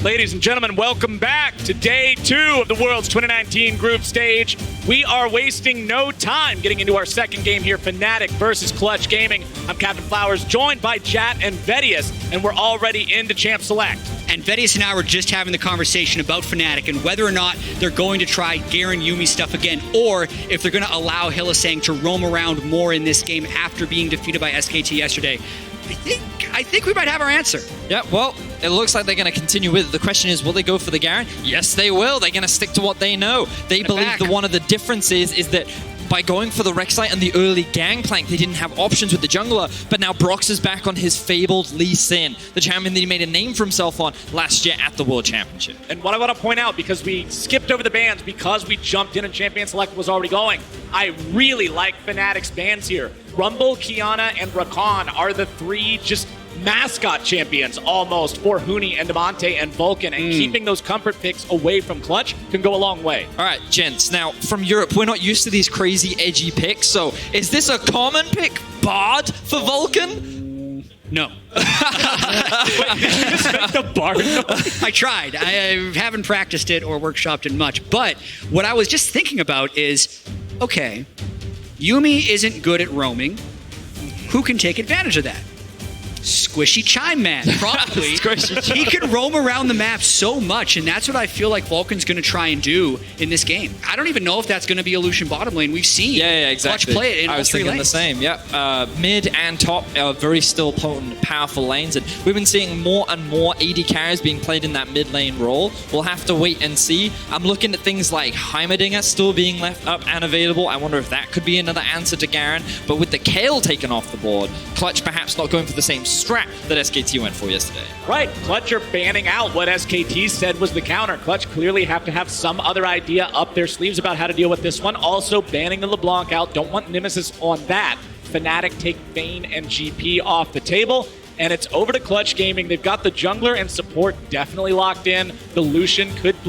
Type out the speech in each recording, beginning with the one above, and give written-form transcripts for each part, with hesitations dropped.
Ladies and gentlemen, welcome back to day 2 of the World's 2019 group stage. We are wasting no time getting into our second game here, Fnatic versus Clutch Gaming. I'm Captain Flowers, joined by Jat and Vedius, and we're already into Champ Select. And Vedius and I were just having the conversation about Fnatic and whether or not they're going to try Garen Yuumi stuff again, or if they're going to allow Hylissang to roam around more in this game after being defeated by SKT yesterday. I think we might have our answer. Yeah, well, it looks like they're going to continue with it. The question is, will they go for the Garen? Yes, they will. They're going to stick to what they know. They believe that one of the differences is that by going for the Rek'Sai and the early Gangplank, they didn't have options with the jungler, but now Brox is back on his fabled Lee Sin, the champion that he made a name for himself on last year at the World Championship. And what I want to point out, because we skipped over the bans because we jumped in and Champion Select was already going, I really like Fnatic's bans here. Rumble, Kiana, and Rakan are the 3 just mascot champions almost for Huni and Demonte and Vulcan, and keeping those comfort picks away from Clutch can go a long way. All right, gents, now from Europe, we're not used to these crazy edgy picks, so is this a common pick, Bard for Vulcan? No. Wait, did you just make the Bard noise? I tried. I haven't practiced it or workshopped it much, but what I was just thinking about is, okay, Yuumi isn't good at roaming. Who can take advantage of that? Squishy Chime Man, probably. He can roam around the map so much, and that's what I feel like Vulcan's going to try and do in this game. I don't even know if that's going to be a Lucian bottom lane. We've seen exactly. Clutch play it in all 3 lanes. I was thinking the same, yeah. Mid and top are very still potent, powerful lanes, and we've been seeing more and more AD carries being played in that mid lane role. We'll have to wait and see. I'm looking at things like Heimerdinger still being left up and available. I wonder if that could be another answer to Garen, but with the Kayle taken off the board, Clutch perhaps not going for the same strat that SKT went for yesterday. Right, Clutch are banning out what SKT said was the counter. Clutch clearly have to have some other idea up their sleeves about how to deal with this one. Also banning the LeBlanc out, don't want Nemesis on that. Fnatic take Vayne and GP off the table, and it's over to Clutch Gaming. They've got the jungler and support definitely locked in. The Lucian could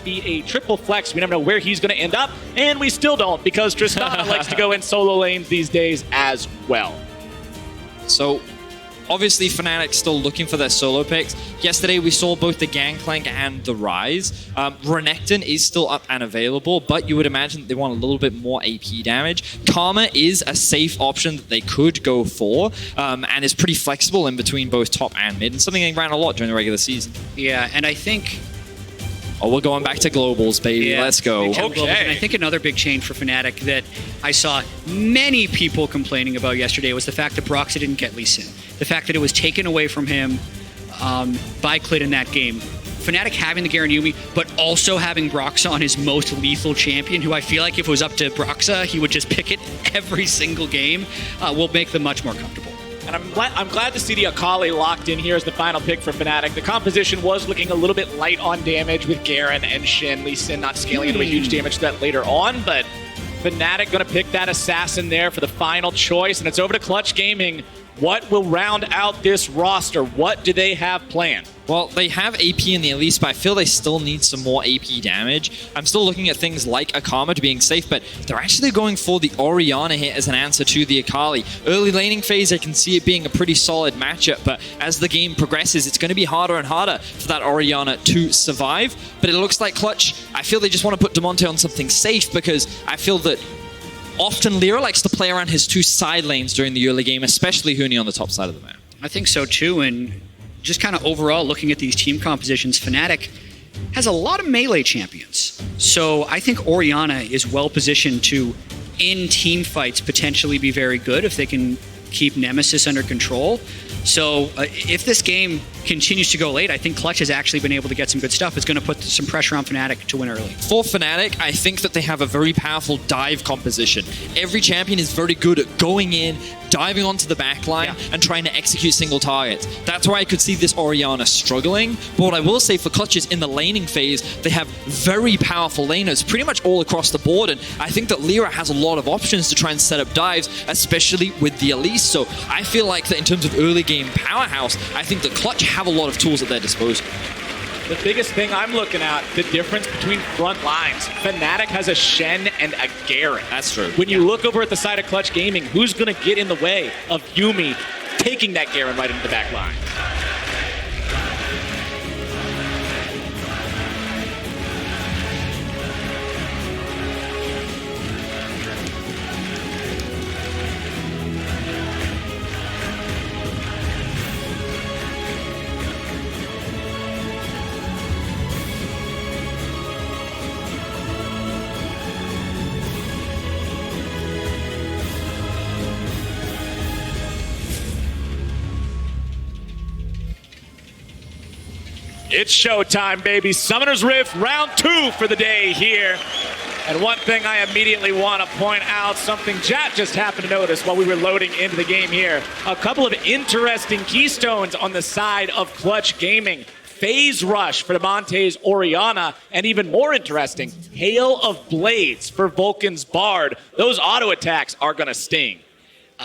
be a triple flex. We never know where he's going to end up, and we still don't, because Tristana likes to go in solo lanes these days as well. So obviously, Fnatic still looking for their solo picks. Yesterday, we saw both the Gangplank and the Rise. Renekton is still up and available, but you would imagine that they want a little bit more AP damage. Karma is a safe option that they could go for, and is pretty flexible in between both top and mid, and something they ran a lot during the regular season. Yeah, and I think... Oh, we're going back to globals, baby. Yeah, let's go. Okay. And I think another big change for Fnatic that I saw many people complaining about yesterday was the fact that Broxah didn't get Lee Sin. The fact that it was taken away from him by Clit in that game. Fnatic having the Garen Yuumi, but also having Broxah on his most lethal champion, who I feel like if it was up to Broxah, he would just pick it every single game, will make them much more comfortable. And I'm glad to see the Akali locked in here as the final pick for Fnatic. The composition was looking a little bit light on damage with Garen and Shin. Lee Sin not scaling into a huge damage threat later on, but Fnatic going to pick that assassin there for the final choice, and it's over to Clutch Gaming. What will round out this roster? What do they have planned? Well, they have AP in the Elise, but I feel they still need some more AP damage. I'm still looking at things like Akama to being safe, but they're actually going for the Orianna here as an answer to the Akali. Early laning phase, I can see it being a pretty solid matchup, but as the game progresses, it's going to be harder and harder for that Orianna to survive. But it looks like Clutch, I feel they just want to put Demonte on something safe, because I feel that often Lyra likes to play around his 2 side lanes during the early game, especially Huni on the top side of the map. I think so too, and just kind of overall looking at these team compositions, Fnatic has a lot of melee champions. So I think Orianna is well positioned to, in team fights, potentially be very good if they can keep Nemesis under control. So if this game continues to go late, I think Clutch has actually been able to get some good stuff. It's going to put some pressure on Fnatic to win early. For Fnatic, I think that they have a very powerful dive composition. Every champion is very good at going in, diving onto the backline, and trying to execute single targets. That's why I could see this Orianna struggling. But what I will say for Clutch is in the laning phase, they have very powerful laners pretty much all across the board. And I think that Lyra has a lot of options to try and set up dives, especially with the Elise. So I feel like that in terms of early game powerhouse, I think that Clutch have a lot of tools at their disposal. The biggest thing I'm looking at, the difference between front lines. Fnatic has a Shen and a Garen. That's true. When you look over at the side of Clutch Gaming, who's going to get in the way of Yuumi taking that Garen right into the back line? It's showtime, baby. Summoner's Rift, round 2 for the day here. And one thing I immediately want to point out, something Jat just happened to notice while we were loading into the game here. A couple of interesting keystones on the side of Clutch Gaming. Phase Rush for Damonte's Orianna, and even more interesting, Hail of Blades for Vulcan's Bard. Those auto attacks are going to sting.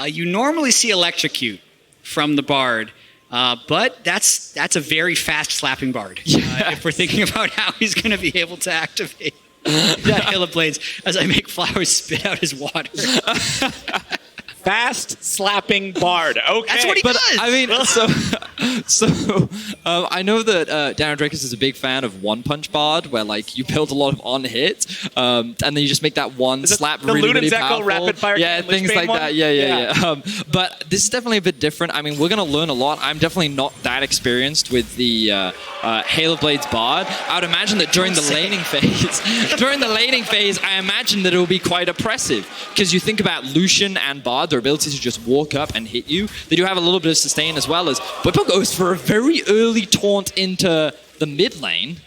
You normally see Electrocute from the Bard, but that's a very fast slapping Bard. If we're thinking about how he's going to be able to activate that Hail of Blades as I make Flowers spit out his water. Fast slapping Bard. Okay. That's what he does. I mean, I know that Darren Drakis is a big fan of One Punch Bard, where like you build a lot of on hits, and then you just make that one slap the really, really Luden's Echo powerful. rapid fire things like one? that. Yeah. But this is definitely a bit different. I mean, we're gonna learn a lot. I'm definitely not that experienced with the Hail of Blades Bard. I would imagine that during the laning phase, I imagine that it will be quite oppressive because you think about Lucian and Bard. Their ability to just walk up and hit you. They do have a little bit of sustain as well as Whippo goes for a very early taunt into the mid lane.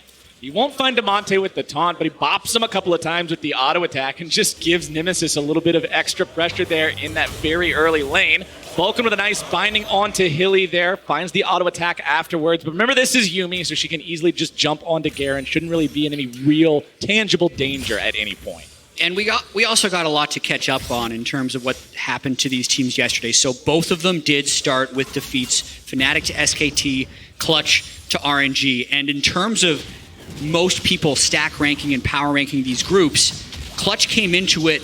You won't find Damonte with the taunt, but he bops him a couple of times with the auto attack and just gives Nemesis a little bit of extra pressure there in that very early lane. Vulcan with a nice binding onto Hilly there, finds the auto attack afterwards. But remember, this is Yuumi, so she can easily just jump onto Garen. Shouldn't really be in any real, tangible danger at any point. And we also got a lot to catch up on in terms of what happened to these teams yesterday. So both of them did start with defeats, Fnatic to SKT, Clutch to RNG. And in terms of most people stack ranking and power ranking these groups, Clutch came into it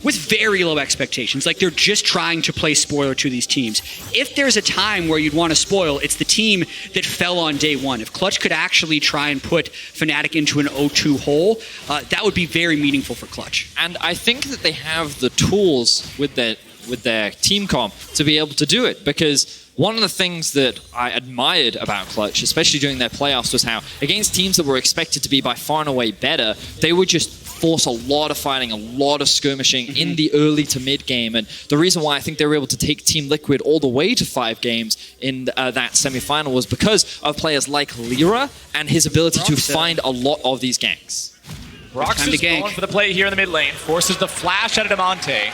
with very low expectations. Like, they're just trying to play spoiler to these teams. If there's a time where you'd want to spoil, it's the team that fell on day one. If Clutch could actually try and put Fnatic into an 0-2 hole, that would be very meaningful for Clutch. And I think that they have the tools with their team comp to be able to do it, because one of the things that I admired about Clutch, especially during their playoffs, was how against teams that were expected to be by far and away better, they would just force a lot of fighting, a lot of skirmishing in the early to mid game. And the reason why I think they were able to take Team Liquid all the way to 5 games in that semifinal was because of players like Lyra and his ability to find a lot of these ganks. Brox is going for the play here in the mid lane, forces the flash out of Damonte.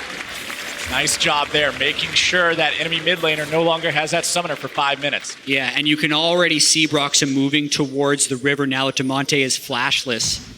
Nice job there, making sure that enemy mid laner no longer has that summoner for 5 minutes. Yeah, and you can already see Broxa moving towards the river now that Damonte is flashless.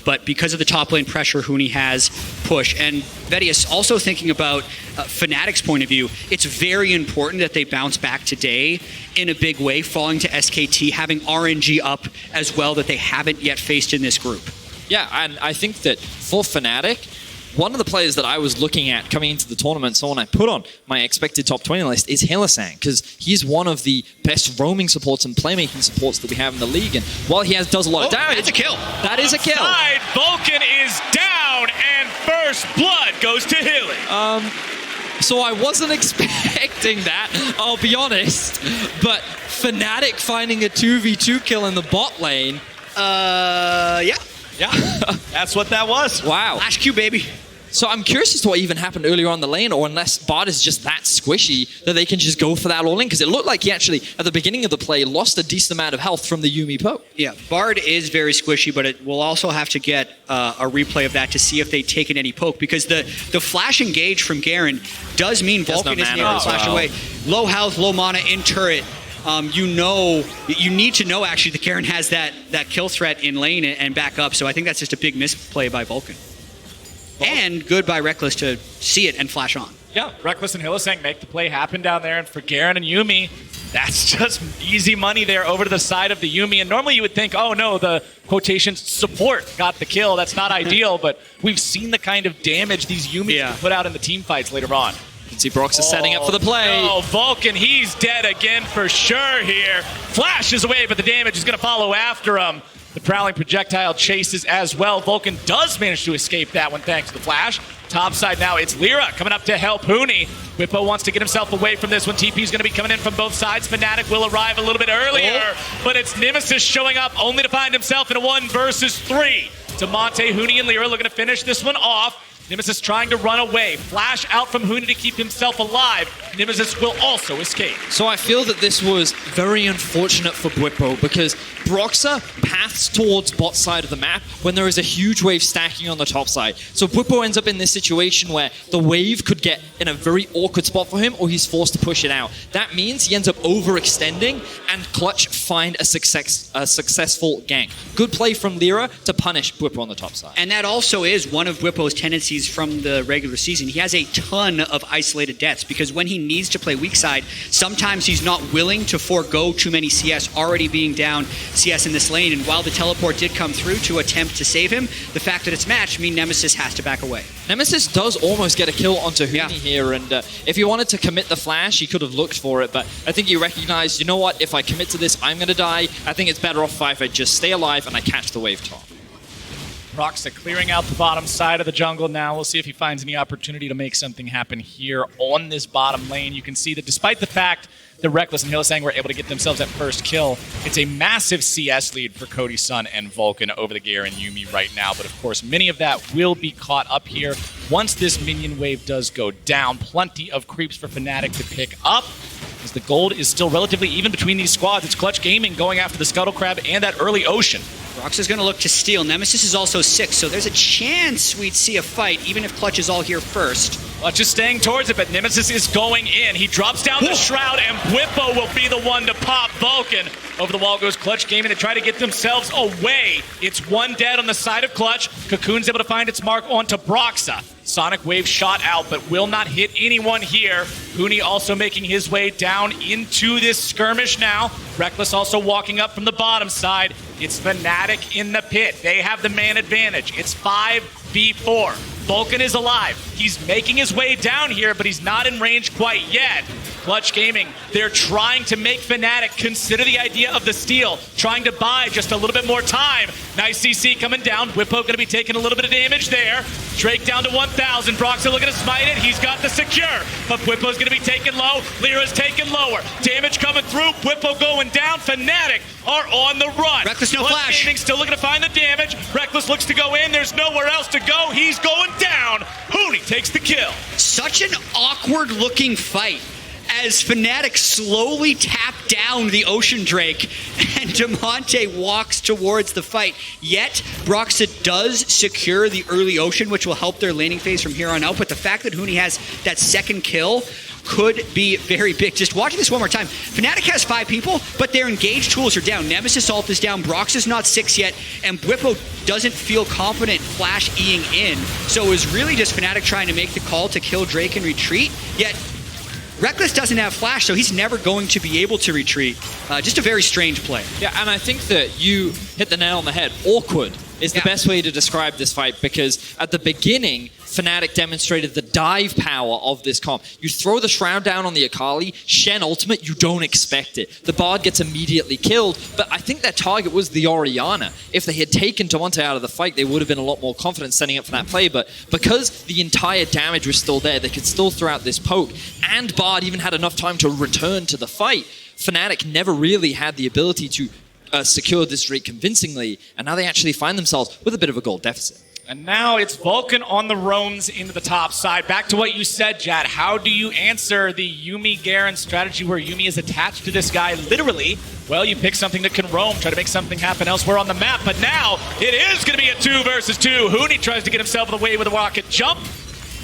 But because of the top lane pressure Huni has, push. And Vedius, also thinking about Fnatic's point of view, it's very important that they bounce back today in a big way, falling to SKT, having RNG up as well that they haven't yet faced in this group. Yeah, and I think that for Fnatic, one of the players that I was looking at coming into the tournament, someone I put on my expected top 20 list, is Hylissang, because he's one of the best roaming supports and playmaking supports that we have in the league. And while he does a lot of damage, that's a kill. That is a kill. Outside, Vulcan is down, and first blood goes to Hilly. So I wasn't expecting that, I'll be honest. But Fnatic finding a 2v2 kill in the bot lane. Yeah. Yeah, that's what that was. Wow. Flash Q, baby. So I'm curious as to what even happened earlier on the lane, or unless Bard is just that squishy that they can just go for that all in, because it looked like he actually, at the beginning of the play, lost a decent amount of health from the Yuumi poke. Yeah, Bard is very squishy, but we'll also have to get a replay of that to see if they've taken any poke, because the flash engage from Garen does mean Vulcan isn't able to flash away. Low health, low mana in turret. You need to know actually that Garen has that kill threat in lane and back up, so I think that's just a big misplay by Vulcan. And good by Reckless to see it and flash on. Yeah, Reckless and Hylissang make the play happen down there, and for Garen and Yuumi, that's just easy money there over to the side of the Yuumi. And normally you would think, oh no, the quotations support got the kill. That's not ideal, but we've seen the kind of damage these Yuumis can put out in the team fights later on. You can see Brox is setting up for the play. Oh, Vulcan, he's dead again for sure here. Flashes away, but the damage is going to follow after him. The prowling projectile chases as well. Vulcan does manage to escape that one thanks to the flash. Top side now, it's Lyra coming up to help Huni. Whippo wants to get himself away from this one. TP's going to be coming in from both sides. Fnatic will arrive a little bit earlier, but it's Nemesis showing up only to find himself in a 1 versus 3. Damonte, Huni, and Lyra looking to finish this one off. Nemesis trying to run away. Flash out from Huni to keep himself alive. Nemesis will also escape. So I feel that this was very unfortunate for Bwipo because Broxah paths towards bot side of the map when there is a huge wave stacking on the top side. So Bwipo ends up in this situation where the wave could get in a very awkward spot for him or he's forced to push it out. That means he ends up overextending and Clutch find a successful gank. Good play from Lyra to punish Bwipo on the top side. And that also is one of Bwipo's tendencies from the regular season. He has a ton of isolated deaths because when he needs to play weak side, sometimes he's not willing to forego too many CS, already being down CS in this lane. And while the teleport did come through to attempt to save him, the fact that it's matched means Nemesis has to back away. Nemesis does almost get a kill onto Huni here, and if he wanted to commit the flash, he could have looked for it, but I think he recognized, you know what, if I commit to this, I'm going to die. I think it's better off if I just stay alive and I catch the wave top. Broxah clearing out the bottom side of the jungle now. We'll see if he finds any opportunity to make something happen here on this bottom lane. You can see that despite the fact that Reckless and Hylissang were able to get themselves that first kill, it's a massive CS lead for Cody Sun and Vulcan over the Gare and Yuumi right now. But of course, many of that will be caught up here once this minion wave does go down. Plenty of creeps for Fnatic to pick up, as the gold is still relatively even between these squads. It's Clutch Gaming going after the Scuttle Crab and that early Ocean. Broxah's going to look to steal. Nemesis is also 6, so there's a chance we'd see a fight, even if Clutch is all here first. Clutch is staying towards it, but Nemesis is going in. He drops down the Shroud, and Bwipo will be the one to pop Vulcan. Over the wall goes Clutch Gaming to try to get themselves away. It's one dead on the side of Clutch. Cocoon's able to find its mark onto Broxah. Sonic Wave shot out, but will not hit anyone here. Huni also making his way down into this skirmish now. Reckless also walking up from the bottom side. It's Fnatic in the pit. They have the man advantage. It's 5v4. Vulcan is alive. He's making his way down here, but he's not in range quite yet. Clutch Gaming, they're trying to make Fnatic consider the idea of the steal, trying to buy just a little bit more time. Nice CC coming down. Bwipo going to be taking a little bit of damage there. Drake down to 1,000. Broxah looking to smite it. He's got the secure, but Bwipo's going to be taken low. Lyra's taken lower. Damage coming through. Bwipo going down. Fnatic are on the run. Reckless, no Clutch flash. Gaming still looking to find the damage. Reckless looks to go in. There's nowhere else to go. He's going down. Huni takes the kill. Such an awkward looking fight as Fnatic slowly tap down the Ocean Drake and Demonte walks towards the fight. Yet, Broxah does secure the early Ocean, which will help their laning phase from here on out. But the fact that Huni has that second kill could be very big. Just watching this one more time. Fnatic has 5 people, but their engaged tools are down. Nemesis ult is down. Broxah's not 6 yet, and Bwipo doesn't feel confident flash E-ing in. So it was really just Fnatic trying to make the call to kill Drake and retreat. Yet Reckless doesn't have flash, so he's never going to be able to retreat. Just a very strange play. Yeah, and I think that you hit the nail on the head. Awkward is the best way to describe this fight, because at the beginning, Fnatic demonstrated the dive power of this comp. You throw the Shroud down on the Akali, Shen ultimate, you don't expect it. The Bard gets immediately killed, but I think their target was the Orianna. If they had taken Demonte out of the fight, they would have been a lot more confident setting up for that play, but because the entire damage was still there, they could still throw out this poke, and Bard even had enough time to return to the fight. Fnatic never really had the ability to secure this Drake convincingly, and now they actually find themselves with a bit of a gold deficit. And now it's Vulcan on the roams into the top side. Back to what you said, Jad. How do you answer the Yuumi Garen strategy where Yuumi is attached to this guy literally? Well, you pick something that can roam, try to make something happen elsewhere on the map, but now it is going to be a 2 versus 2. Huni tries to get himself away with a rocket jump.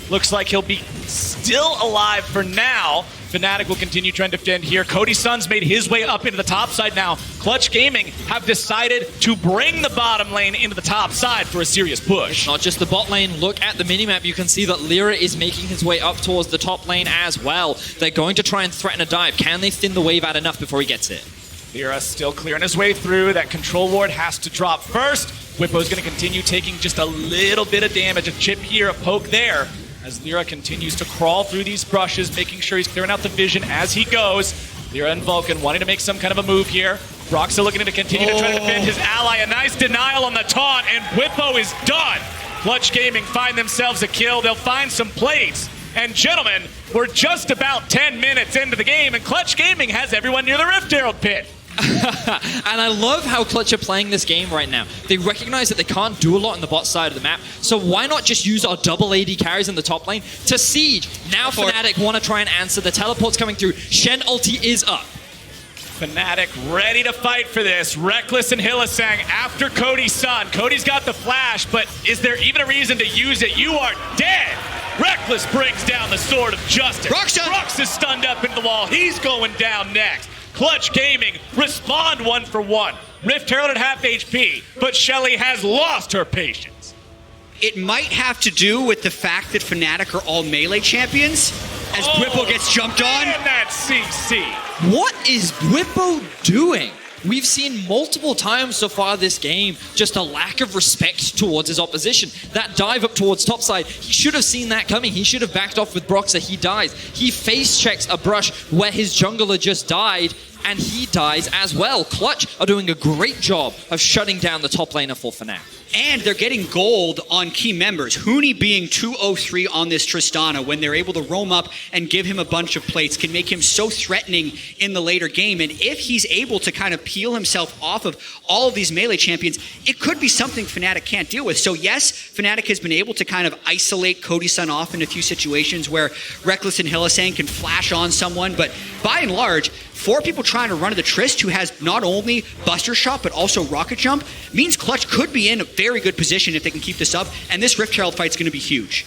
Looks like he'll be still alive for now. Fnatic will continue trying to defend here. Cody Sun's made his way up into the top side now. Clutch Gaming have decided to bring the bottom lane into the top side for a serious push. Not just the bot lane. Look at the minimap. You can see that Lyra is making his way up towards the top lane as well. They're going to try and threaten a dive. Can they thin the wave out enough before he gets it? Lyra still clearing his way through. That control ward has to drop first. Bwipo's going to continue taking just a little bit of damage. A chip here, a poke there, as Lyra continues to crawl through these brushes, making sure he's clearing out the vision as he goes. Lyra and Vulcan wanting to make some kind of a move here. Broxah looking to continue to try to defend his ally. A nice denial on the taunt, and Bwipo is done. Clutch Gaming find themselves a kill. They'll find some plates. And gentlemen, we're just about 10 minutes into the game, and Clutch Gaming has everyone near the Rift Herald pit. And I love how Clutch are playing this game right now. They recognize that they can't do a lot on the bot side of the map, so why not just use our double AD carries in the top lane to siege? Now Fnatic want to try and answer. The teleport's coming through. Shen ulti is up. Fnatic ready to fight for this. Reckless and Hylissang after Cody's son. Cody's got the flash, but is there even a reason to use it? You are dead. Reckless brings down the sword of justice. Rux is stunned up into the wall. He's going down next. Clutch Gaming respond 1 for 1. Rift Herald at half HP, but Shelly has lost her patience. It might have to do with the fact that Fnatic are all melee champions as Bwipo gets jumped on. And that CC. What is Bwipo doing? We've seen multiple times so far this game just a lack of respect towards his opposition. That dive up towards topside, he should have seen that coming. He should have backed off with Broxah. He dies. He face checks a brush where his jungler just died, and he dies as well. Clutch are doing a great job of shutting down the top laner for Fnatic. And they're getting gold on key members. Huni being 203 on this Tristana, when they're able to roam up and give him a bunch of plates, can make him so threatening in the later game. And if he's able to kind of peel himself off of all of these melee champions, it could be something Fnatic can't deal with. So yes, Fnatic has been able to kind of isolate Cody Sun off in a few situations where Reckless and Hylissang can flash on someone. But by and large, 4 people trying to run to the Trist, who has not only Buster Shot but also Rocket Jump, means Clutch could be in a very good position if they can keep this up, and this Rift Herald fight's going to be huge.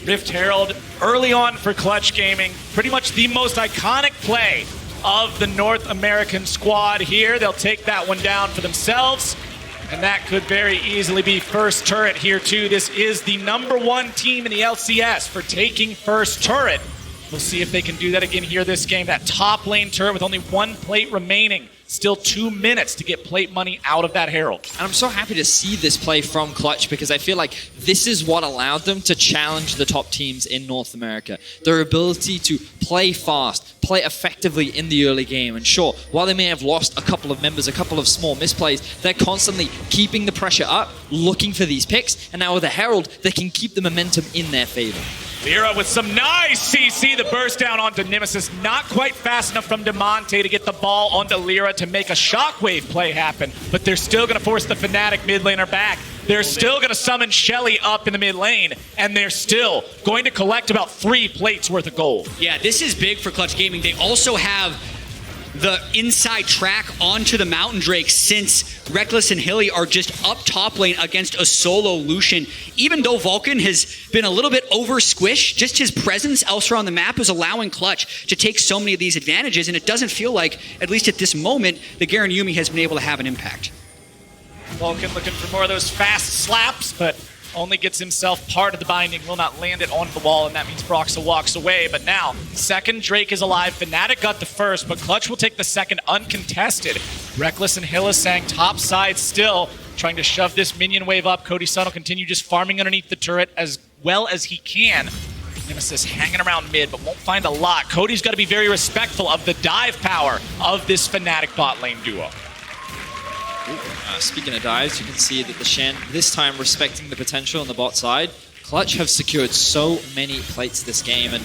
Rift Herald early on for Clutch Gaming, pretty much the most iconic play of the North American squad here. They'll take that one down for themselves, and that could very easily be first turret here too. This is the #1 team in the LCS for taking first turret. We'll see if they can do that again here this game. That top lane turret with only 1 plate remaining. Still 2 minutes to get plate money out of that Herald. And I'm so happy to see this play from Clutch, because I feel like this is what allowed them to challenge the top teams in North America. Their ability to play fast, play effectively in the early game. And sure, while they may have lost a couple of members, a couple of small misplays, they're constantly keeping the pressure up, looking for these picks. And now with the Herald, they can keep the momentum in their favor. Lyra with some nice CC, the burst down onto Nemesis. Not quite fast enough from Demonte to get the ball onto Lyra to make a shockwave play happen, but they're still going to force the Fnatic mid laner back. They're still going to summon Shelly up in the mid lane, and they're still going to collect about 3 plates worth of gold. Yeah, this is big for Clutch Gaming. They also have the inside track onto the Mountain Drake, since Reckless and Hilly are just up top lane against a solo Lucian. Even though Vulcan has been a little bit over squished, just his presence elsewhere on the map is allowing Clutch to take so many of these advantages, and it doesn't feel like, at least at this moment, the Garen Yuumi has been able to have an impact. Vulcan looking for more of those fast slaps, but only gets himself part of the binding, will not land it onto the wall, and that means Broxah walks away. But now, second Drake is alive. Fnatic got the first, but Clutch will take the second uncontested. Reckless and Hylissang top side still, trying to shove this minion wave up. Cody Sun will continue just farming underneath the turret as well as he can. Nemesis hanging around mid, but won't find a lot. Cody's got to be very respectful of the dive power of this Fnatic bot lane duo. Speaking of dives, you can see that the Shen, this time respecting the potential on the bot side. Clutch have secured so many plates this game, and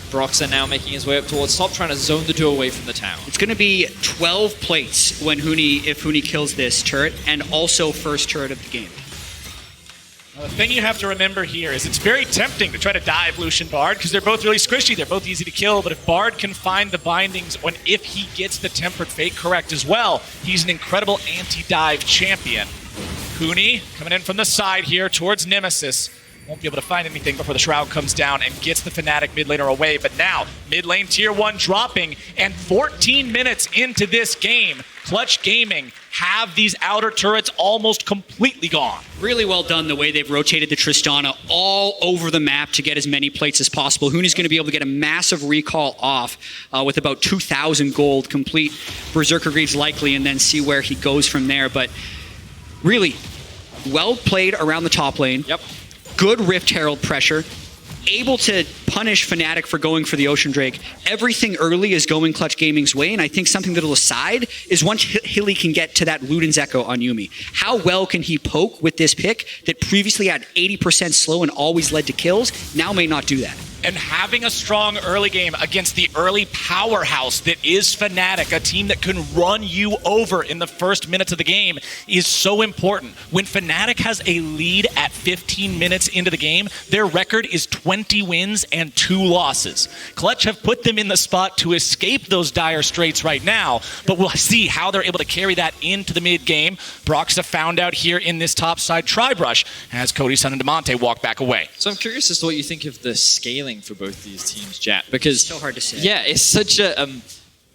Broxah now making his way up towards top, trying to zone the duo away from the tower. It's going to be 12 plates when if Huni kills this turret, and also first turret of the game. The thing you have to remember here is it's very tempting to try to dive Lucian Bard, because they're both really squishy. They're both easy to kill, but if Bard can find the bindings, and if he gets the Tempered Fate correct as well, he's an incredible anti-dive champion. Huni coming in from the side here towards Nemesis. Won't be able to find anything before the Shroud comes down and gets the Fnatic mid laner away. But now, mid lane tier 1 dropping, and 14 minutes into this game, Clutch Gaming have these outer turrets almost completely gone. Really well done the way they've rotated the Tristana all over the map to get as many plates as possible. Huni's going to be able to get a massive recall off with about 2,000 gold, complete Berserker Greaves likely, and then see where he goes from there. But really, well played around the top lane. Yep. Good Rift Herald pressure. Able to punish Fnatic for going for the Ocean Drake. Everything early is going Clutch Gaming's way, and I think something that'll aside is once Hilly can get to that Luden's Echo on Yuumi. How well can he poke with this pick that previously had 80% slow and always led to kills, now may not do that. And having a strong early game against the early powerhouse that is Fnatic, a team that can run you over in the first minutes of the game, is so important. When Fnatic has a lead at 15 minutes into the game, their record is 20 wins and 2 losses. Clutch have put them in the spot to escape those dire straits right now, but we'll see how they're able to carry that into the mid-game. Broxa found out here in this top side tri-brush as Cody, Sun, and Demonte walk back away. So I'm curious as to what you think of the scaling for both these teams, Jat, because It's so hard to say. Yeah, it's such a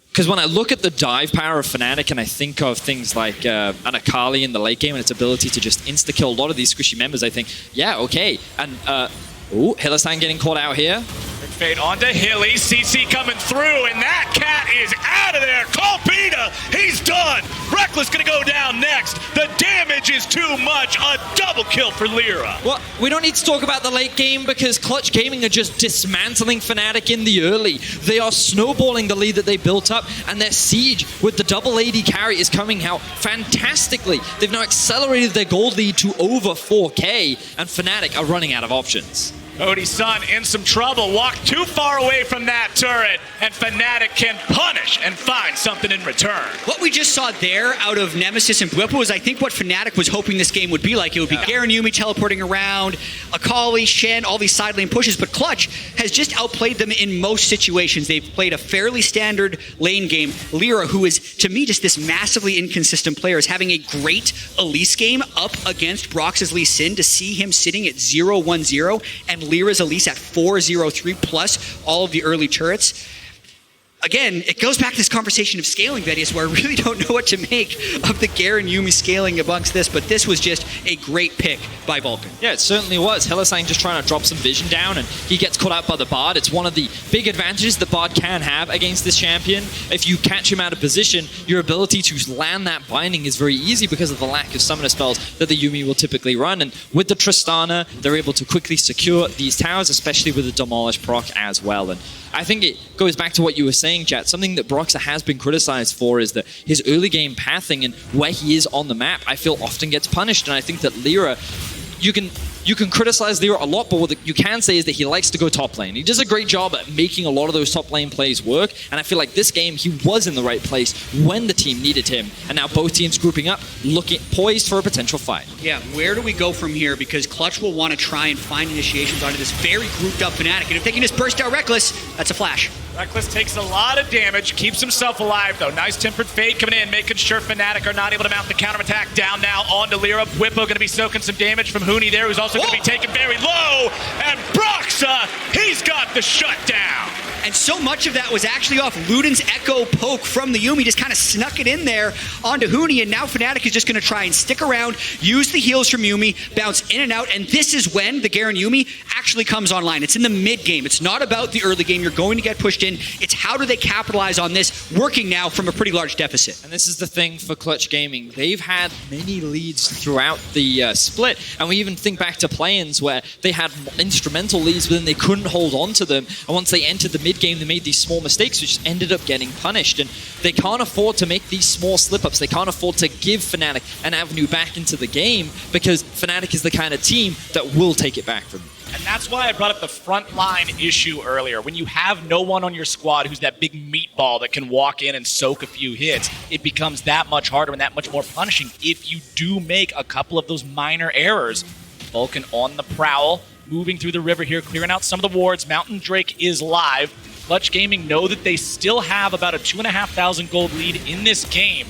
because when I look at the dive power of Fnatic and I think of things like an Akali in the late game and its ability to just insta-kill a lot of these squishy members, I think, yeah, okay. And, Hylissang getting caught out here. Fade onto Hilly, CC coming through, and that cat is out of there. Colpita, he's done. Reckless gonna go down next. The damage is too much. A double kill for Lyra. Well, we don't need to talk about the late game because Clutch Gaming are just dismantling Fnatic in the early. They are snowballing the lead that they built up, and their siege with the double AD carry is coming out fantastically. They've now accelerated their gold lead to over 4K, and Fnatic are running out of options. Cody Sun in some trouble, walked too far away from that turret, and Fnatic can punish and find something in return. What we just saw there out of Nemesis and Bwipo is I think what Fnatic was hoping this game would be like. It would be Garen Yuumi teleporting around, Akali, Shen, all these side lane pushes, but Clutch has just outplayed them in most situations. They've played a fairly standard lane game. Lyra, who is, to me, just this massively inconsistent player, is having a great Elise game up against Brox's Lee Sin. To see him sitting at 0-1-0 and Lyra's Elise at 4-0-3 plus all of the early turrets. Again, it goes back to this conversation of scaling, Vedius, where I really don't know what to make of the Garen Yuumi scaling amongst this, but this was just a great pick by Vulcan. Yeah, it certainly was. Hylissang just trying to drop some vision down, and he gets caught out by the Bard. It's one of the big advantages that Bard can have against this champion. If you catch him out of position, your ability to land that binding is very easy because of the lack of summoner spells that the Yuumi will typically run. And with the Tristana, they're able to quickly secure these towers, especially with the Demolish proc as well. And I think it goes back to what you were saying, Chat. Something that Broxa has been criticized for is that his early game pathing and where he is on the map, I feel often gets punished. And I think that Lyra, you can criticize Lyra a lot, but what you can say is that he likes to go top lane. He does a great job at making a lot of those top lane plays work, and I feel like this game he was in the right place when the team needed him, and now both teams grouping up, poised for a potential fight. Yeah, where do we go from here? Because Clutch will want to try and find initiations onto this very grouped up Fnatic, and if they can just burst out Reckless, that's a flash. Reckless takes a lot of damage, keeps himself alive though. Nice tempered fade coming in, making sure Fnatic are not able to mount the counterattack. Down now onto Lyra. Bwipo going to be soaking some damage from Huni there, who's also going to be taken very low. And Broxa, he's got the shutdown. And so much of that was actually off Luden's Echo poke from the Yuumi, just kind of snuck it in there onto Huni, and now Fnatic is just going to try and stick around, use the heals from Yuumi, bounce in and out, and this is when the Garen Yuumi actually comes online. It's in the mid-game. It's not about the early game. You're going to get pushed in. It's how do they capitalize on this, working now from a pretty large deficit. And this is the thing for Clutch Gaming. They've had many leads throughout the split, and we even think back to play-ins where they had instrumental leads, but then they couldn't hold on to them, and once they entered the mid-game, they made these small mistakes which ended up getting punished, and they can't afford to make these small slip-ups. They can't afford to give Fnatic an avenue back into the game because Fnatic is the kind of team that will take it back from them. And that's why I brought up the front line issue earlier. When you have no one on your squad who's that big meatball that can walk in and soak a few hits, it becomes that much harder and that much more punishing if you do make a couple of those minor errors. Vulcan on the prowl, moving through the river here, clearing out some of the wards. Mountain Drake is live. Clutch Gaming know that they still have about a 2,500 gold lead in this game.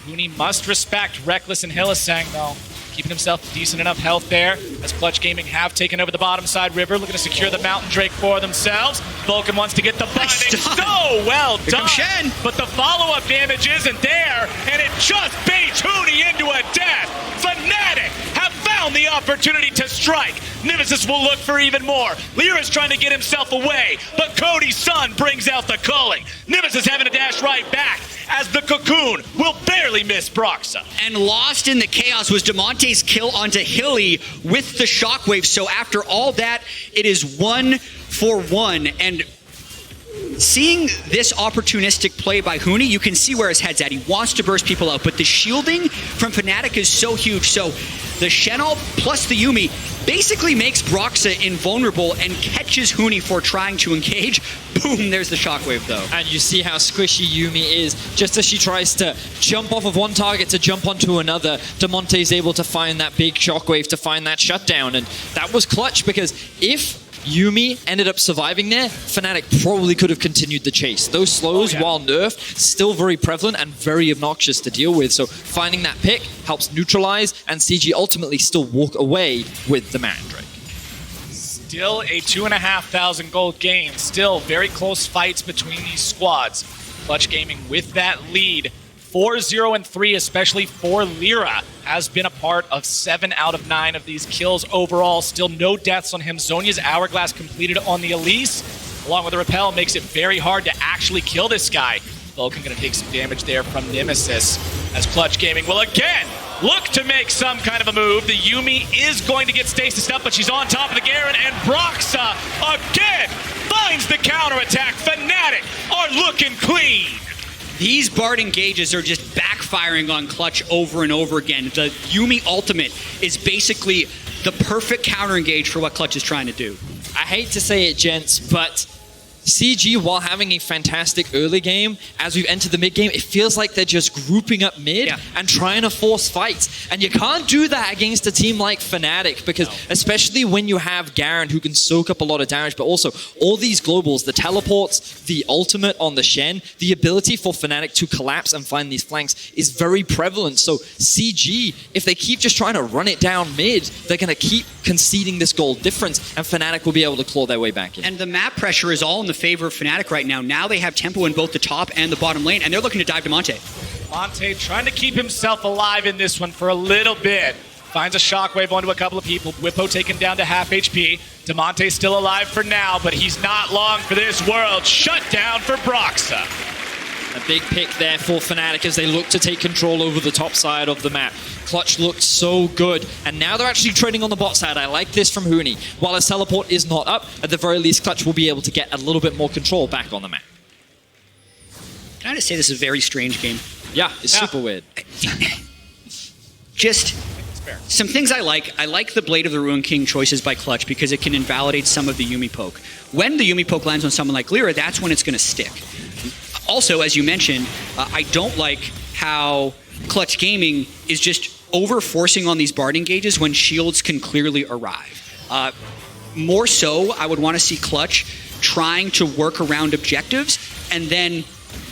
Huni must respect Reckless and Hylissang, though. Keeping himself decent enough health there, as Clutch Gaming have taken over the bottom side river, looking to secure the Mountain Drake for themselves. Vulcan wants to get the binding. So well done. Shen. But the follow-up damage isn't there, and it just baits Huni into a death. Fnatic have found the opportunity to strike. Nemesis will look for even more. Lyra's trying to get himself away, but Cody's son brings out the culling. Nemesis having to dash right back, as the Cocoon will barely miss Broxa. And lost in the chaos was Demonte's kill onto Hilly with the shockwave. So after all that, it is 1-for-1. And seeing this opportunistic play by Huni, you can see where his head's at. He wants to burst people out, but the shielding from Fnatic is so huge. So the Shen ult plus the Yuumi basically makes Broxa invulnerable and catches Huni for trying to engage. Boom, there's the shockwave though. And you see how squishy Yuumi is. Just as she tries to jump off of one target to jump onto another, Damonte is able to find that big shockwave to find that shutdown. And that was clutch, because if Yuumi ended up surviving there, Fnatic probably could have continued the chase. Those slows, while nerfed, still very prevalent and very obnoxious to deal with. So finding that pick helps neutralize, and CG ultimately still walk away with the Mandrake. Still a 2,500 gold game. Still very close fights between these squads. Clutch Gaming with that lead. 4-0-3, especially for Lyra, has been a part of 7 out of 9 of these kills overall. Still no deaths on him. Zhonya's Hourglass completed on the Elise, along with the Repel, makes it very hard to actually kill this guy. Vulcan gonna take some damage there from Nemesis, as Clutch Gaming will again look to make some kind of a move. The Yuumi is going to get stasis up, but she's on top of the Garen, and Broxa again finds the counterattack. Fnatic are looking clean. These Bard engages are just backfiring on Clutch over and over again. The Yuumi ultimate is basically the perfect counter engage for what Clutch is trying to do. I hate to say it, gents, but CG, while having a fantastic early game, as we've entered the mid game, it feels like they're just grouping up mid and trying to force fights. And you can't do that against a team like Fnatic, because especially when you have Garen, who can soak up a lot of damage, but also all these globals, the teleports, the ultimate on the Shen, the ability for Fnatic to collapse and find these flanks is very prevalent. So CG, if they keep just trying to run it down mid, they're going to keep conceding this gold difference, and Fnatic will be able to claw their way back in. And the map pressure is all in the favor of Fnatic right now. Now they have tempo in both the top and the bottom lane, and they're looking to dive Damonte. Damonte trying to keep himself alive in this one for a little bit. Finds a shockwave onto a couple of people. Whippo taken down to half HP. Damonte's still alive for now, but he's not long for this world. Shut down for Broxa. A big pick there for Fnatic as they look to take control over the top side of the map. Clutch looked so good, and now they're actually trading on the bot side. I like this from Huni. While his teleport is not up, at the very least, Clutch will be able to get a little bit more control back on the map. Can I just say this is a very strange game? Yeah, it's super weird. Just some things I like. I like the Blade of the Ruin King choices by Clutch because it can invalidate some of the Yuumi poke. When the Yuumi poke lands on someone like Lyra, that's when it's going to stick. Also, as you mentioned, I don't like how Clutch Gaming is just over-forcing on these Bard engages when shields can clearly arrive. More so, I would want to see Clutch trying to work around objectives, and then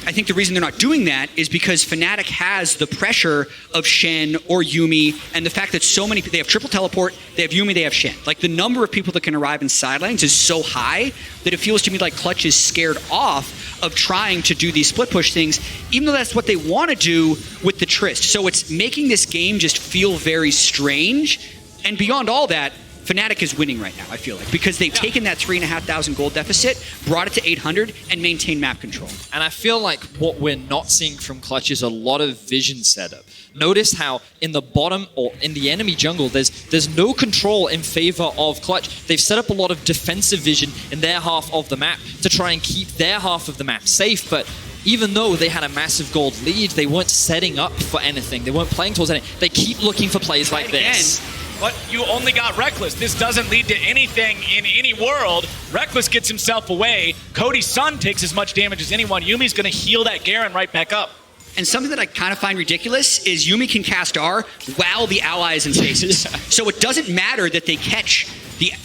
I think the reason they're not doing that is because Fnatic has the pressure of Shen or Yuumi, and the fact that so many people, they have triple teleport, they have Yuumi, they have Shen. Like, the number of people that can arrive in sidelines is so high that it feels to me like Clutch is scared off of trying to do these split push things, even though that's what they want to do with the Trist. So it's making this game just feel very strange, and beyond all that, Fnatic is winning right now, I feel like, because they've taken that 3,500 gold deficit, brought it to 800, and maintained map control. And I feel like what we're not seeing from Clutch is a lot of vision setup. Notice how in the bottom or in the enemy jungle, there's no control in favor of Clutch. They've set up a lot of defensive vision in their half of the map to try and keep their half of the map safe, but even though they had a massive gold lead, they weren't setting up for anything. They weren't playing towards anything. They keep looking for plays like this. But you only got Reckless. This doesn't lead to anything in any world. Reckless gets himself away. Cody's son takes as much damage as anyone. Yumi's going to heal that Garen right back up. And something that I kind of find ridiculous is Yuumi can cast R while the ally is in stasis. So it doesn't matter that they catch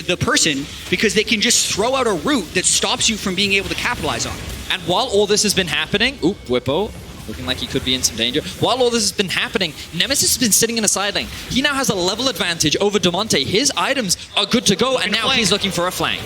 the person, because they can just throw out a route that stops you from being able to capitalize on it. And while all this has been happening, Whippo, looking like he could be in some danger. While all this has been happening, Nemesis has been sitting in a side lane. He now has a level advantage over Damonte. His items are good to go, and now he's looking for a flank.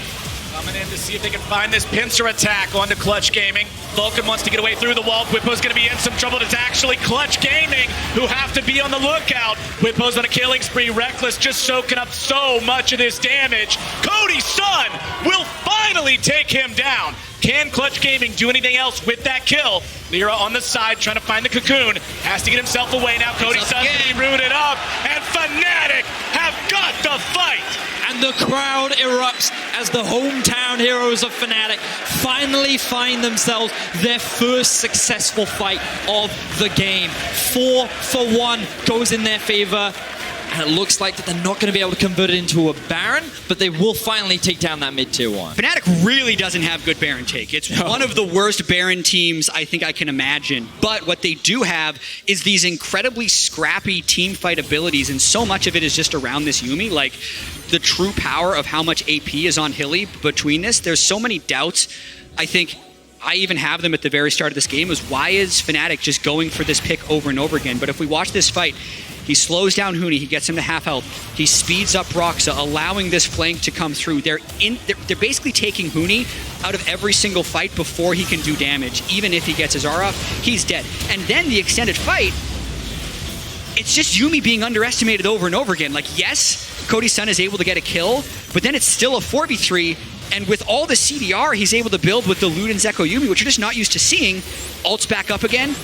Coming in to see if they can find this pincer attack onto Clutch Gaming. Vulcan wants to get away through the wall. Whippo's going to be in some trouble. It's actually Clutch Gaming who have to be on the lookout. Whippo's on a killing spree. Reckless just soaking up so much of this damage. Cody's son will finally take him down. Can Clutch Gaming do anything else with that kill? Lyra on the side trying to find the cocoon. Has to get himself away now. Cody Sun's to be rooted up. And Fnatic have got the fight. And the crowd erupts as the hometown heroes of Fnatic finally find themselves their first successful fight of the game. 4-for-1 goes in their favor. And it looks like that they're not going to be able to convert it into a Baron, but they will finally take down that mid-tier 1. Fnatic really doesn't have good Baron take. It's one of the worst Baron teams I think I can imagine. But what they do have is these incredibly scrappy team fight abilities, and so much of it is just around this Yuumi. Like, the true power of how much AP is on Hilly between this. There's so many doubts. I think I even have them at the very start of this game, is why is Fnatic just going for this pick over and over again? But if we watch this fight, he slows down Huni, he gets him to half health, he speeds up Broxa, allowing this flank to come through. They're basically taking Huni out of every single fight before he can do damage. Even if he gets his R off, he's dead. And then the extended fight, it's just Yuumi being underestimated over and over again. Like, yes, Cody Sun is able to get a kill, but then it's still a 4v3, and with all the CDR he's able to build with the Ludens Echo Yuumi, which you're just not used to seeing, ults back up again,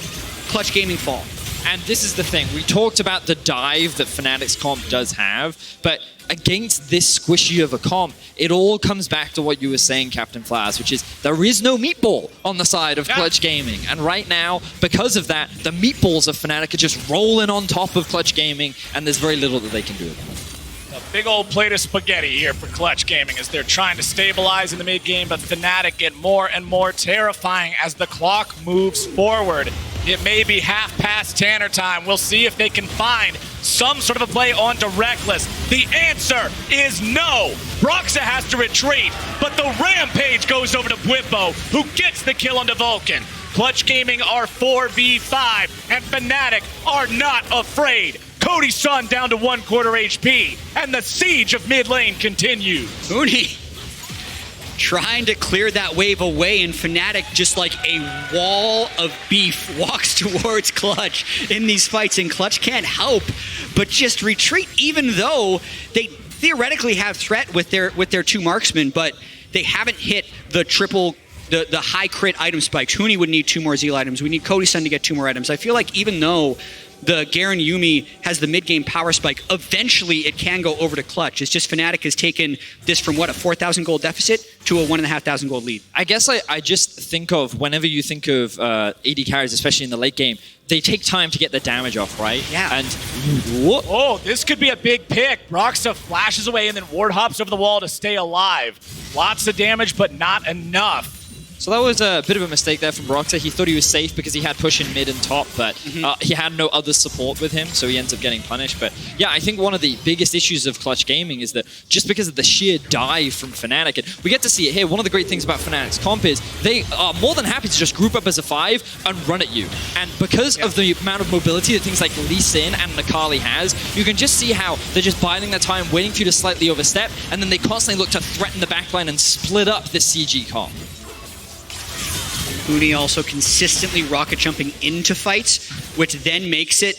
Clutch Gaming fall. And this is the thing. We talked about the dive that Fnatic's comp does have, but against this squishy of a comp, it all comes back to what you were saying, Captain Flowers, which is there is no meatball on the side of Clutch Gaming. And right now, because of that, the meatballs of Fnatic are just rolling on top of Clutch Gaming, and there's very little that they can do about it. A big old plate of spaghetti here for Clutch Gaming as they're trying to stabilize in the mid game, but Fnatic get more and more terrifying as the clock moves forward. It may be half past Tanner time. We'll see if they can find some sort of a play onto Reckless. The answer is no. Broxa has to retreat, but the rampage goes over to Bwimbo, who gets the kill onto Vulcan. Clutch Gaming are 4v5, and Fnatic are not afraid. Cody Sun down to 1/4 HP, and the siege of mid lane continues. Huni trying to clear that wave away, and Fnatic, just like a wall of beef, walks towards Clutch in these fights, and Clutch can't help but just retreat, even though they theoretically have threat with their two marksmen, but they haven't hit the triple, the high crit item spikes. Huni would need 2 more Zeal items. We need Cody Sun to get 2 more items. I feel like even though the Garen Yuumi has the mid-game power spike, eventually it can go over to Clutch. It's just Fnatic has taken this from, what, a 4,000 gold deficit to a 1,500 gold lead. I guess I just think of, whenever you think of AD carries, especially in the late game, they take time to get the damage off, right? Yeah. And oh, this could be a big pick. Broxa flashes away and then ward hops over the wall to stay alive. Lots of damage, but not enough. So that was a bit of a mistake there from Broxa. He thought he was safe because he had push in mid and top, but he had no other support with him, so he ends up getting punished. But yeah, I think one of the biggest issues of Clutch Gaming is that just because of the sheer dive from Fnatic, and we get to see it here, one of the great things about Fnatic's comp is they are more than happy to just group up as a 5 and run at you. And because of the amount of mobility that things like Lee Sin and Nakali has, you can just see how they're just biding their time, waiting for you to slightly overstep, and then they constantly look to threaten the backline and split up this CG comp. Huni also consistently rocket jumping into fights, which then makes it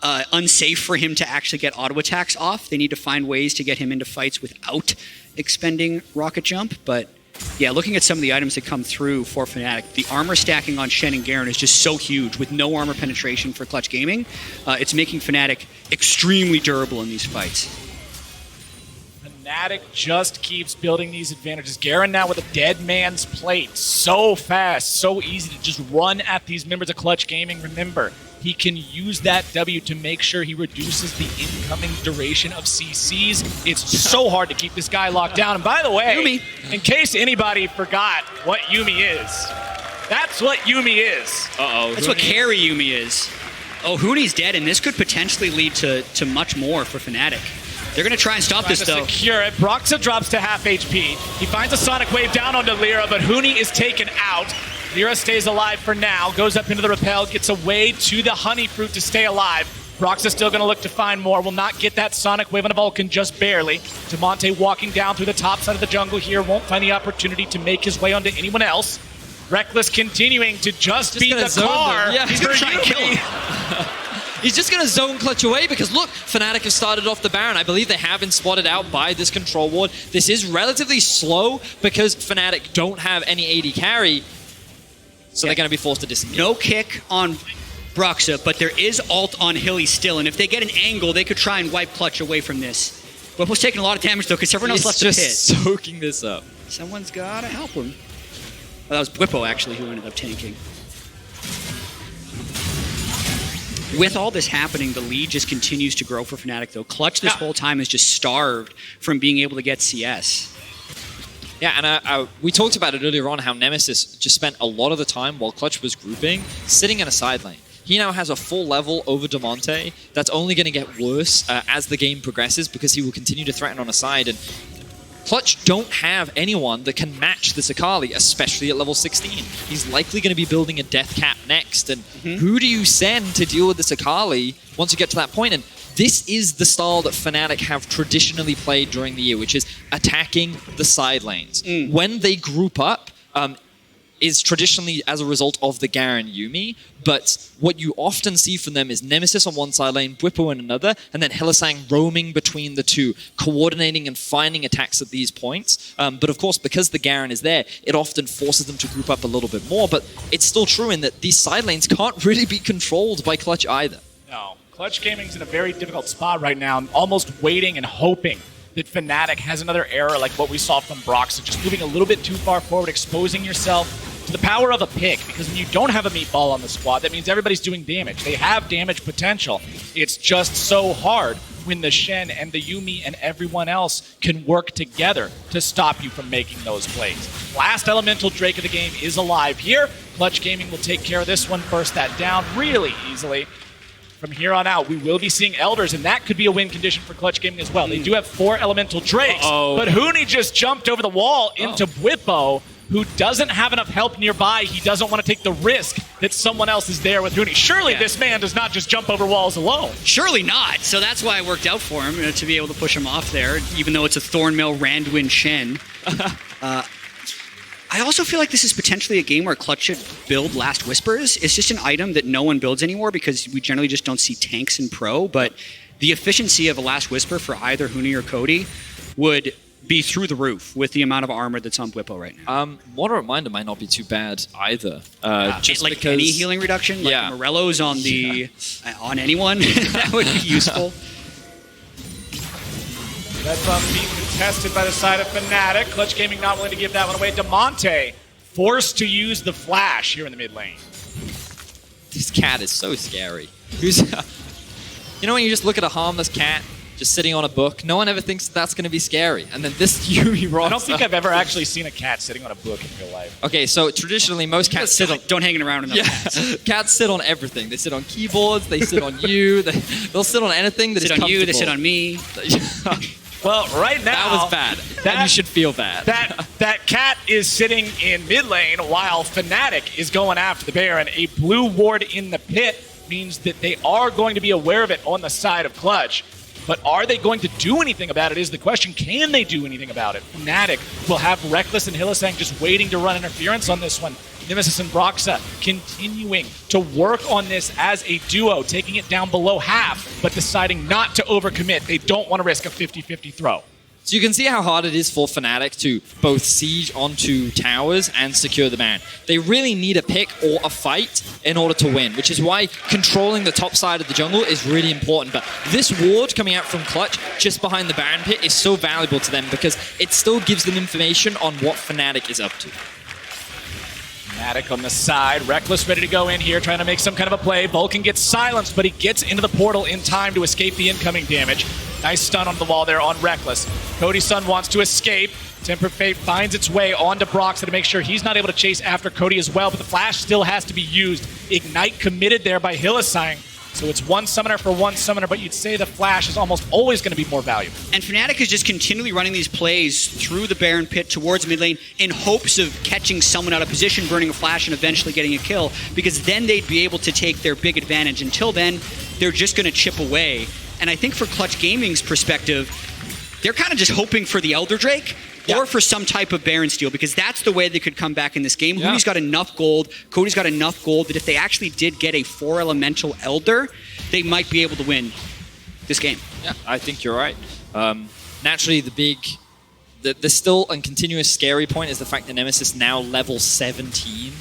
unsafe for him to actually get auto attacks off. They need to find ways to get him into fights without expending rocket jump. But yeah, looking at some of the items that come through for Fnatic, the armor stacking on Shen and Garen is just so huge with no armor penetration for Clutch Gaming. It's making Fnatic extremely durable in these fights. Fnatic just keeps building these advantages. Garen now with a dead man's plate. So fast, so easy to just run at these members of Clutch Gaming. Remember, he can use that W to make sure he reduces the incoming duration of CCs. It's so hard to keep this guy locked down. And by the way, Yuumi, in case anybody forgot what Yuumi is, that's what Yuumi is. That's what carry Yuumi is. Oh, Huni's dead, and this could potentially lead to much more for Fnatic. They're going to try and stop this, though. Secure it. Broxa drops to half HP. He finds a Sonic Wave down onto Lyra, but Huni is taken out. Lyra stays alive for now, goes up into the rappel, gets away to the Honey Fruit to stay alive. Broxa's still going to look to find more. Will not get that Sonic Wave on a Vulcan, just barely. Demonte walking down through the top side of the jungle here. Won't find the opportunity to make his way onto anyone else. Reckless continuing to just be the car. Yeah, he's going to try and kill him. He's just going to zone Clutch away because, look, Fnatic have started off the Baron. I believe they have been spotted out by this control ward. This is relatively slow because Fnatic don't have any AD carry. So they're going to be forced to disengage. No kick on Broxa, but there is ult on Hilly still, and if they get an angle, they could try and wipe Clutch away from this. Whipple's taking a lot of damage, though, because everyone else left the pit. He's just soaking this up. Someone's got to help him. Well, that was Whippo, actually, who ended up tanking. With all this happening, the lead just continues to grow for Fnatic, though. Clutch this whole time is just starved from being able to get CS. Yeah, and we talked about it earlier on, how Nemesis just spent a lot of the time while Clutch was grouping, sitting in a side lane. He now has a full level over Damonte. That's only going to get worse as the game progresses because he will continue to threaten on a side. And Clutch don't have anyone that can match this Akali, especially at level 16. He's likely going to be building a death cap next. And who do you send to deal with this Akali once you get to that point? And this is the style that Fnatic have traditionally played during the year, which is attacking the side lanes. When they group up, is traditionally as a result of the Garen Yuumi, but what you often see from them is Nemesis on one side lane, Bwipo in another, and then Hylissang roaming between the two, coordinating and finding attacks at these points. But of course, because the Garen is there, it often forces them to group up a little bit more, but it's still true in that these side lanes can't really be controlled by Clutch either. No, Clutch Gaming's in a very difficult spot right now, almost waiting and hoping that Fnatic has another error like what we saw from Broxah, just moving a little bit too far forward, exposing yourself to the power of a pick, because when you don't have a meatball on the squad, that means everybody's doing damage. They have damage potential. It's just so hard when the Shen and the Yuumi and everyone else can work together to stop you from making those plays. Last elemental Drake of the game is alive here. Clutch Gaming will take care of this one, burst that down really easily. From here on out, we will be seeing Elders, and that could be a win condition for Clutch Gaming as well. They do have 4 elemental Drakes, but Huni just jumped over the wall into Bwipo, who doesn't have enough help nearby. He doesn't want to take the risk that someone else is there with Huni. Surely this man does not just jump over walls alone. Surely not. So that's why it worked out for him, to be able to push him off there, even though it's a Thornmail Randuin Shen. I also feel like this is potentially a game where Clutch should build Last Whispers. It's just an item that no one builds anymore because we generally just don't see tanks in Pro, but the efficiency of a Last Whisper for either Huni or Cody would be through the roof with the amount of armor that's on Bwipo right now. Moderate Reminder might not be too bad either. Just like because any healing reduction, like Morello's on the on anyone, that would be useful. That buff being contested by the side of Fnatic. Clutch Gaming not willing to give that one away. Damonte forced to use the flash here in the mid lane. This cat is so scary. You know when you just look at a harmless cat just sitting on a book, no one ever thinks that's going to be scary. And then this Yuumi rocks. I don't think I've ever actually seen a cat sitting on a book in real life. Okay, so traditionally most cats sit on... Don't hang around enough cats. Cats sit on everything. They sit on keyboards, they sit on you, they'll sit on anything that is comfortable. They sit on you, they sit on me. Well, right now... That was bad. And you should feel bad. That cat is sitting in mid lane while Fnatic is going after the Baron. A blue ward in the pit means that they are going to be aware of it on the side of Clutch. But are they going to do anything about it is the question. Can they do anything about it? Fnatic will have Reckless and Hylissang just waiting to run interference on this one. Nemesis and Broxah continuing to work on this as a duo, taking it down below half, but deciding not to overcommit. They don't want to risk a 50-50 throw. So you can see how hard it is for Fnatic to both siege onto towers and secure the ban. They really need a pick or a fight in order to win, which is why controlling the top side of the jungle is really important. But this ward coming out from Clutch just behind the Baron pit is so valuable to them because it still gives them information on what Fnatic is up to. Fnatic on the side, Reckless ready to go in here, trying to make some kind of a play. Vulcan gets silenced, but he gets into the portal in time to escape the incoming damage. Nice stun on the wall there on Reckless. Cody's son wants to escape. Temper Fate finds its way onto Broxah to make sure he's not able to chase after Cody as well, but the flash still has to be used. Ignite committed there by Hylissang. So it's one summoner for one summoner, but you'd say the flash is almost always going to be more valuable. And Fnatic is just continually running these plays through the Baron pit towards mid lane in hopes of catching someone out of position, burning a flash, and eventually getting a kill, because then they'd be able to take their big advantage. Until then, they're just going to chip away. And I think for Clutch Gaming's perspective, they're kind of just hoping for the Elder Drake or for some type of Baron steal, because that's the way they could come back in this game. Huni's got enough gold, Cody's got enough gold that if they actually did get a 4 elemental Elder, they might be able to win this game. Yeah, I think you're right. Naturally, the still and continuous scary point is the fact that Nemesis now level 17.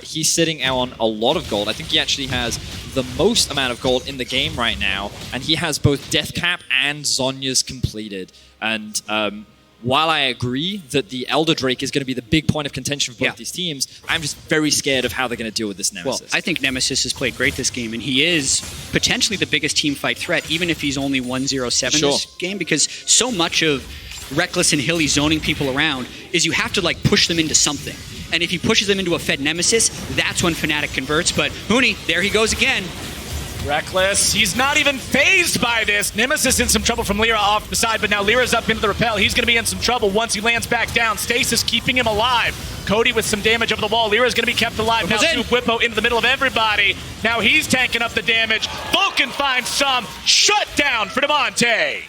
He's sitting on a lot of gold. I think he actually has the most amount of gold in the game right now, and he has both Death Cap and Zhonya's completed. And while I agree that the Elder Drake is going to be the big point of contention for both these teams, I'm just very scared of how they're going to deal with this Nemesis. Well, I think Nemesis has played great this game, and he is potentially the biggest team fight threat, even if he's only 1-0-7 this game, because so much of Reckless and Hilly zoning people around is you have to like push them into something. And if he pushes them into a fed Nemesis, that's when Fnatic converts. But Huni, there he goes again. Reckless, he's not even phased by this. Nemesis in some trouble from Lyra off the side, but now Lyra's up into the rappel. He's going to be in some trouble once he lands back down. Stasis keeping him alive. Cody with some damage over the wall. Lyra's going to be kept alive. Now Soup Whippo into the middle of everybody. Now he's tanking up the damage. Vulcan finds some. Shut down for Demonte.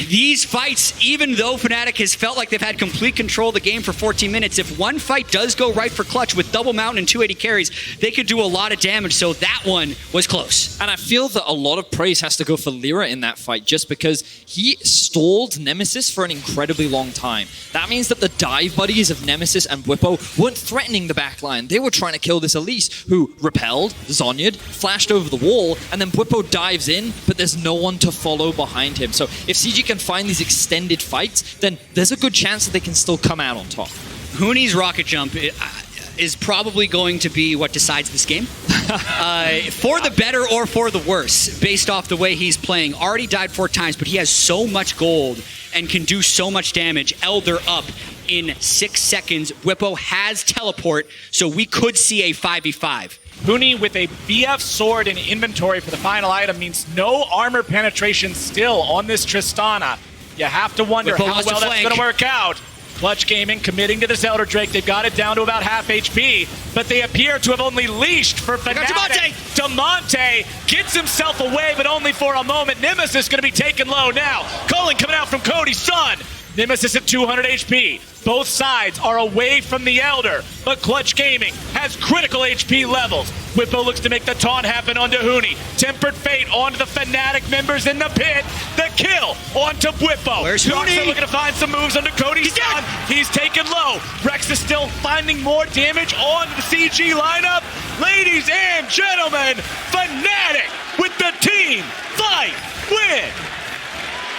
These fights, even though Fnatic has felt like they've had complete control of the game for 14 minutes, if one fight does go right for Clutch with double mountain and 280 carries, they could do a lot of damage, so that one was close. And I feel that a lot of praise has to go for Lyra in that fight just because he stalled Nemesis for an incredibly long time. That means that the dive buddies of Nemesis and Whippo weren't threatening the backline. They were trying to kill this Elise, who repelled, Zhonya'd, flashed over the wall, and then Whippo dives in, but there's no one to follow behind him. So if CG can find these extended fights, then there's a good chance that they can still come out on top. Huni's rocket jump is probably going to be what decides this game. For the better or for the worse, based off the way he's playing. Already died 4 times, but he has so much gold and can do so much damage. Elder up in 6 seconds. Whippo has teleport, so we could see a 5v5. Huni with a BF sword in inventory for the final item means no armor penetration still on this Tristana. You have to wonder how well that's going to work out. Clutch Gaming committing to this Elder Drake. They've got it down to about half HP, but they appear to have only leashed for Fnatic. Demonte gets himself away, but only for a moment. Nemesis going to be taken low now. Culling coming out from Cody's son. Nemesis at 200 HP. Both sides are away from the Elder, but Clutch Gaming has critical HP levels. Whippo looks to make the taunt happen onto Huni. Tempered Fate onto the Fnatic members in the pit. The kill onto Whippo. Where's Huni? Looking to find some moves onto Cody's son. He's taken low. Rex is still finding more damage on the CG lineup. Ladies and gentlemen, Fnatic with the team fight win.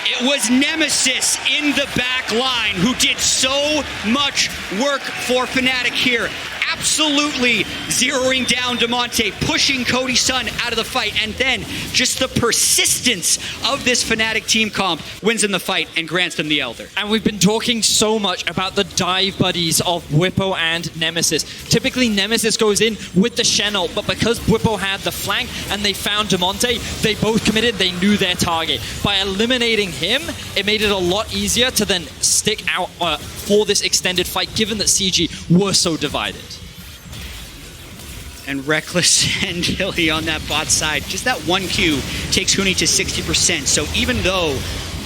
It was Nemesis in the back line who did so much work for Fnatic here. Absolutely zeroing down Demonte, pushing Cody's son out of the fight, and then just the persistence of this Fnatic team comp wins in the fight and grants them the Elder. And we've been talking so much about the dive buddies of Whippo and Nemesis. Typically, Nemesis goes in with the Shen ult, but because Whippo had the flank and they found Demonte, they both committed, they knew their target. By eliminating him, it made it a lot easier to then stick out for this extended fight, given that CG were so divided. And Reckless and Hilly on that bot side. Just that 1Q takes Huni to 60%. So even though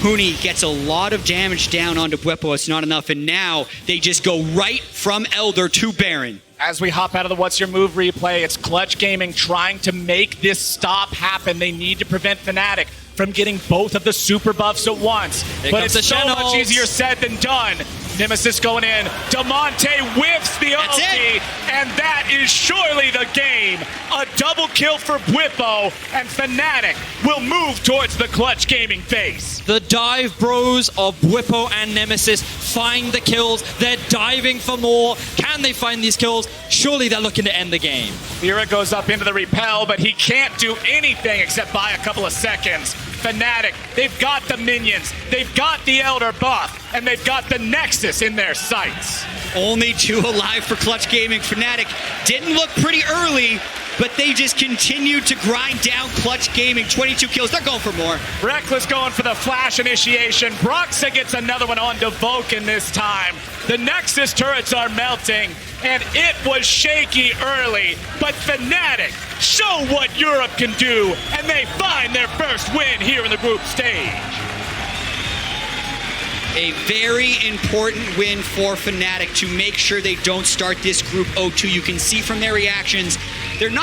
Huni gets a lot of damage down onto Whippo, it's not enough. And now they just go right from Elder to Baron. As we hop out of the What's Your Move replay, it's Clutch Gaming trying to make this stop happen. They need to prevent Fnatic from getting both of the super buffs at once. But it's so much easier said than done. Nemesis going in. Demonte whiffs the ulti, and that is surely the game. A double kill for Whippo, and Fnatic will move towards the Clutch Gaming base. The dive bros of Whippo and Nemesis find the kills. They're diving for more. Can they find these kills? Surely they're looking to end the game. Lyra goes up into the repel, but he can't do anything except buy a couple of seconds. Fnatic, they've got the minions, they've got the Elder buff, and they've got the Nexus in their sights. Only 2 alive for Clutch Gaming. Fnatic didn't look pretty early, but they just continued to grind down Clutch Gaming. 22 kills, they're going for more. Reckless going for the flash initiation. Broxa gets another one on to Vulcan this time. The Nexus turrets are melting, and it was shaky early, but Fnatic show what Europe can do, and they find their first win here in the group stage. A very important win for Fnatic to make sure they don't start this Group 0-2. You can see from their reactions,